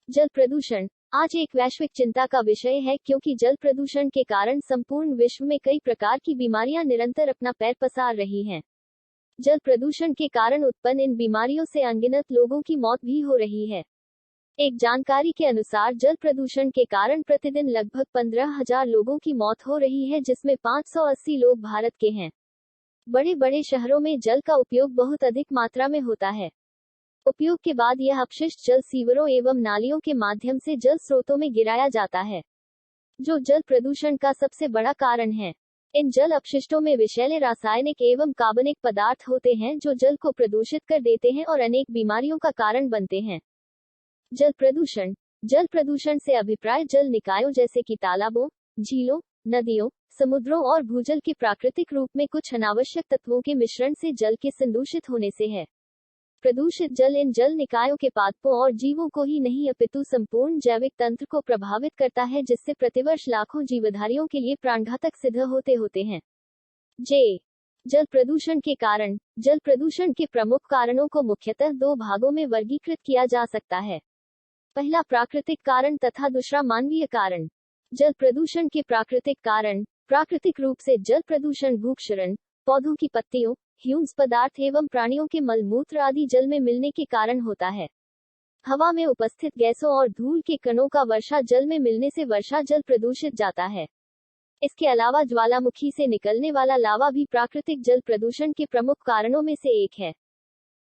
जल प्रदूषण आज एक वैश्विक चिंता का विषय है क्योंकि जल प्रदूषण के कारण संपूर्ण विश्व में कई प्रकार की बीमारियां निरंतर अपना पैर पसार रही हैं। जल प्रदूषण के कारण उत्पन्न इन बीमारियों से अनगिनत लोगों की मौत भी हो रही है। एक जानकारी के अनुसार जल प्रदूषण के कारण प्रतिदिन लगभग 15,000 लोगों की मौत हो रही है, जिसमें 580 लोग भारत के हैं। बड़े बड़े शहरों में जल का उपयोग बहुत अधिक मात्रा में होता है। उपयोग के बाद यह अपशिष्ट जल सीवरों एवं नालियों के माध्यम से जल स्रोतों में गिराया जाता है, जो जल प्रदूषण का सबसे बड़ा कारण है। इन जल अपशिष्टों में विषैले रासायनिक एवं कार्बनिक पदार्थ होते हैं जो जल को प्रदूषित कर देते हैं और अनेक बीमारियों का कारण बनते हैं। जल प्रदूषण से अभिप्राय जल निकायों जैसे कि तालाबों, झीलों, नदियों, समुद्रों और भूजल के प्राकृतिक रूप में कुछ अनावश्यक तत्वों के मिश्रण से जल के संदूषित होने से है। प्रदूषित जल इन जल निकायों के पादपों और जीवों को ही नहीं अपितु संपूर्ण जैविक तंत्र को प्रभावित करता है, जिससे प्रतिवर्ष लाखों जीवधारियों के लिए प्राणघातक सिद्ध होते हैं। जल प्रदूषण के कारण। जल प्रदूषण के प्रमुख कारणों को मुख्यतः दो भागों में वर्गीकृत किया जा सकता है। पहला प्राकृतिक कारण तथा दूसरा मानवीय कारण। जल प्रदूषण के प्राकृतिक कारण। प्राकृतिक रूप से जल प्रदूषण भूक्षरण, पौधों की पत्तियों, ह्यूम्स पदार्थ एवं प्राणियों के मलमूत्र आदि जल में मिलने के कारण होता है। हवा में उपस्थित गैसों और धूल के कणों का वर्षा जल में मिलने से वर्षा जल प्रदूषित जाता है। इसके अलावा ज्वालामुखी से निकलने वाला लावा भी प्राकृतिक जल प्रदूषण के प्रमुख कारणों में से एक है।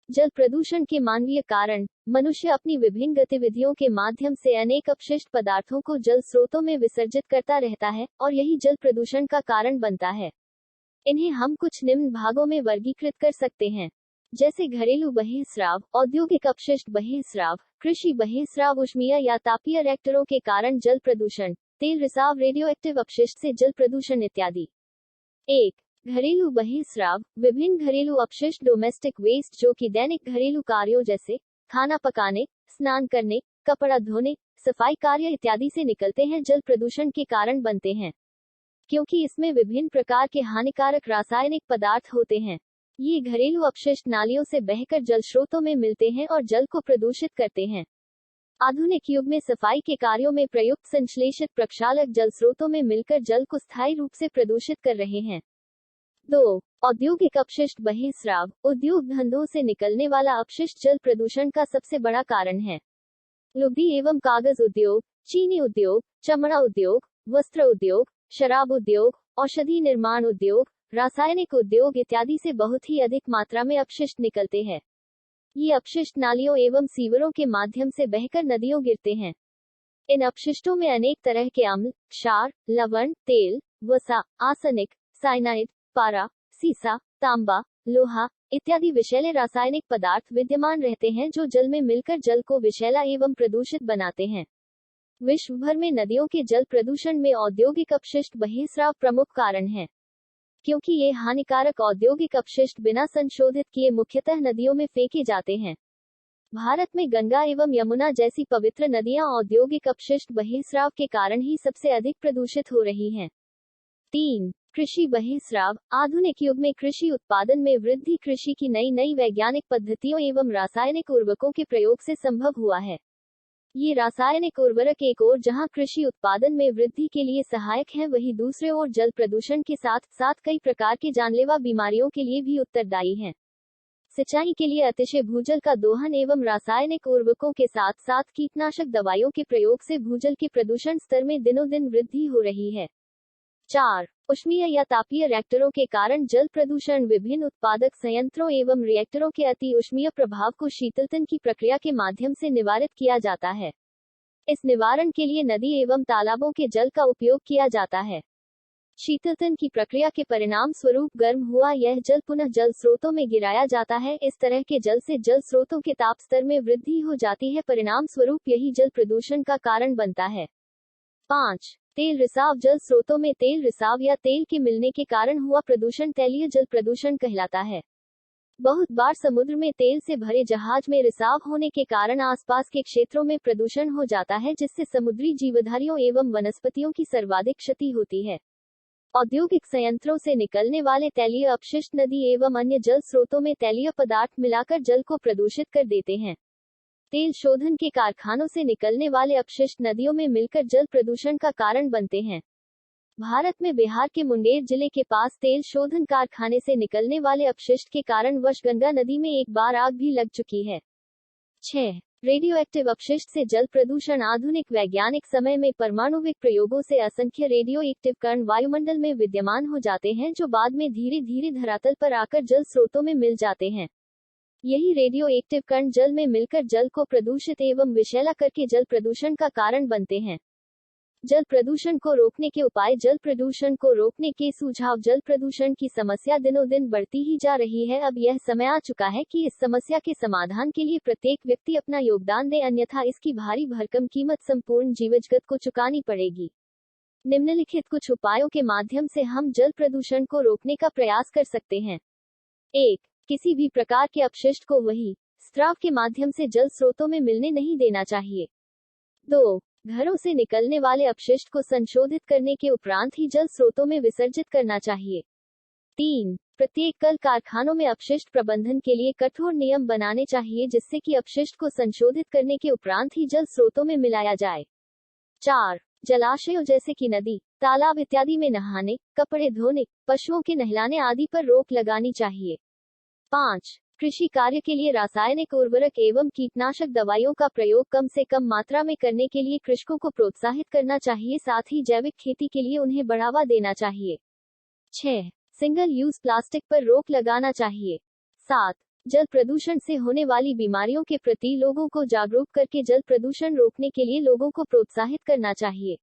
जल प्रदूषण के मानवीय कारण। मनुष्य अपनी विभिन्न गतिविधियों के माध्यम से अनेक अपशिष्ट पदार्थों को जल स्रोतों में विसर्जित करता रहता है और यही जल प्रदूषण का कारण बनता है। इन्हें हम कुछ निम्न भागों में वर्गीकृत कर सकते हैं, जैसे घरेलू बहिर्स्राव, औद्योगिक अपशिष्ट बहिर्स्राव, कृषि बहिर्स्राव, ऊष्मीय या तापीय रिएक्टरों के कारण जल प्रदूषण, तेल रिसाव, रेडियोएक्टिव अपशिष्ट से जल प्रदूषण इत्यादि। 1. घरेलू बहिर्स्राव। विभिन्न घरेलू अपशिष्ट डोमेस्टिक वेस्ट जो कि दैनिक घरेलू कार्यों जैसे खाना पकाने, स्नान करने, कपड़ा धोने, सफाई कार्य इत्यादि से निकलते हैं, जल प्रदूषण के कारण बनते हैं, क्योंकि इसमें विभिन्न प्रकार के हानिकारक रासायनिक पदार्थ होते हैं। ये घरेलू अपशिष्ट नालियों से बहकर जल स्रोतों में मिलते हैं और जल को प्रदूषित करते हैं। आधुनिक युग में सफाई के कार्यों में प्रयुक्त संश्लेषित प्रक्षालक जल स्रोतों में मिलकर जल को स्थायी रूप से प्रदूषित कर रहे हैं। 2. औद्योगिक अपशिष्ट बहिर्स्राव। उद्योग धंधों से निकलने वाला अपशिष्ट जल प्रदूषण का सबसे बड़ा कारण है। लुगदी एवं कागज उद्योग, चीनी उद्योग, चमड़ा उद्योग, वस्त्र उद्योग, शराब उद्योग, औषधि निर्माण उद्योग, रासायनिक उद्योग इत्यादि से बहुत ही अधिक मात्रा में अपशिष्ट निकलते हैं। ये अपशिष्ट नालियों एवं सीवरों के माध्यम से बहकर नदियों गिरते हैं। इन अपशिष्टों में अनेक तरह के अम्ल, क्षार, लवण, तेल, वसा, आर्सेनिक, साइनाइड, पारा, सीसा, तांबा, लोहा इत्यादि विषैले रासायनिक पदार्थ विद्यमान रहते हैं, जो जल में मिलकर जल को विषैला एवं प्रदूषित बनाते हैं। विश्व भर में नदियों के जल प्रदूषण में औद्योगिक अपशिष्ट बहिर्स्राव प्रमुख कारण है, क्योंकि ये हानिकारक औद्योगिक अपशिष्ट बिना संशोधित किए मुख्यतः नदियों में फेंके जाते हैं। भारत में गंगा एवं यमुना जैसी पवित्र नदियां औद्योगिक अपशिष्ट बहिर्स्राव के कारण ही सबसे अधिक प्रदूषित हो रही हैं। 3. कृषि बहिर्स्राव। आधुनिक युग में कृषि उत्पादन में वृद्धि कृषि की नई वैज्ञानिक पद्धतियों एवं रासायनिक उर्वरकों के प्रयोग से संभव हुआ है। ये रासायनिक उर्वरक एक ओर जहां कृषि उत्पादन में वृद्धि के लिए सहायक हैं, वहीं दूसरे ओर जल प्रदूषण के साथ साथ कई प्रकार की जानलेवा बीमारियों के लिए भी उत्तरदायी हैं। सिंचाई के लिए अतिशय भूजल का दोहन एवं रासायनिक उर्वरकों के साथ साथ कीटनाशक दवाइयों के प्रयोग से भूजल के प्रदूषण स्तर में दिनों दिन वृद्धि हो रही है। 4. ऊष्मीय या तापीय रिएक्टरों के कारण जल प्रदूषण। विभिन्न उत्पादक संयंत्रों एवं रिएक्टरों के अति ऊष्मीय प्रभाव को शीतलतन की प्रक्रिया के माध्यम से निवारित किया जाता है। इस निवारण के लिए नदी एवं तालाबों के जल का उपयोग किया जाता है। शीतलतन की प्रक्रिया के परिणाम स्वरूप गर्म हुआ यह जल पुनः जल स्रोतों में गिराया जाता है। इस तरह के जल से जल स्रोतों के ताप स्तर में वृद्धि हो जाती है, परिणाम स्वरूप यही जल प्रदूषण का कारण बनता है। 5. तेल रिसाव। जल स्रोतों में तेल रिसाव या तेल के मिलने के कारण हुआ प्रदूषण तैलीय जल प्रदूषण कहलाता है। बहुत बार समुद्र में तेल से भरे जहाज में रिसाव होने के कारण आसपास के क्षेत्रों में प्रदूषण हो जाता है, जिससे समुद्री जीवधारियों एवं वनस्पतियों की सर्वाधिक क्षति होती है। औद्योगिक संयंत्रों से निकलने वाले तैलीय अपशिष्ट नदी एवं अन्य जल स्रोतों में तैलीय पदार्थ मिलाकर जल को प्रदूषित कर देते हैं। तेल शोधन के कारखानों से निकलने वाले अपशिष्ट नदियों में मिलकर जल प्रदूषण का कारण बनते हैं। भारत में बिहार के मुंगेर जिले के पास तेल शोधन कारखाने से निकलने वाले अपशिष्ट के कारण वश गंगा नदी में एक बार आग भी लग चुकी है। 6. रेडियो एक्टिव अपशिष्ट से जल प्रदूषण। आधुनिक वैज्ञानिक समय में परमाणुविक प्रयोगों से असंख्य रेडियो एक्टिव कण वायुमंडल में विद्यमान हो जाते हैं, जो बाद में धीरे धीरे धरातल पर आकर जल स्रोतों में मिल जाते हैं। यही रेडियो एक्टिव कण जल में मिलकर जल को प्रदूषित एवं विषैला करके जल प्रदूषण का कारण बनते हैं। जल प्रदूषण को रोकने के उपाय। जल प्रदूषण को रोकने के सुझाव। जल प्रदूषण की समस्या दिनों दिन बढ़ती ही जा रही है। अब यह समय आ चुका है कि इस समस्या के समाधान के लिए प्रत्येक व्यक्ति अपना योगदान दे, अन्यथा इसकी भारी भरकम कीमत संपूर्ण जीवजगत को चुकानी पड़ेगी। निम्नलिखित कुछ उपायों के माध्यम से हम जल प्रदूषण को रोकने का प्रयास कर सकते हैं। 1. किसी भी प्रकार के अपशिष्ट को वही स्त्राव के माध्यम से जल स्रोतों में मिलने नहीं देना चाहिए। 2. घरों से निकलने वाले अपशिष्ट को संशोधित करने के उपरांत ही जल स्रोतों में विसर्जित करना चाहिए। 3. प्रत्येक कल कारखानों में अपशिष्ट प्रबंधन के लिए कठोर नियम बनाने चाहिए, जिससे कि अपशिष्ट को संशोधित करने के उपरांत ही जल स्रोतों में मिलाया जाए। 4. जलाशयों जैसे कि नदी, तालाब इत्यादि में नहाने, कपड़े धोने, पशुओं के नहलाने आदि पर रोक लगानी चाहिए। 5. कृषि कार्य के लिए रासायनिक उर्वरक एवं कीटनाशक दवाइयों का प्रयोग कम से कम मात्रा में करने के लिए कृषकों को प्रोत्साहित करना चाहिए, साथ ही जैविक खेती के लिए उन्हें बढ़ावा देना चाहिए। 6. सिंगल यूज प्लास्टिक पर रोक लगाना चाहिए। 7. जल प्रदूषण से होने वाली बीमारियों के प्रति लोगों को जागरूक करके जल प्रदूषण रोकने के लिए लोगों को प्रोत्साहित करना चाहिए।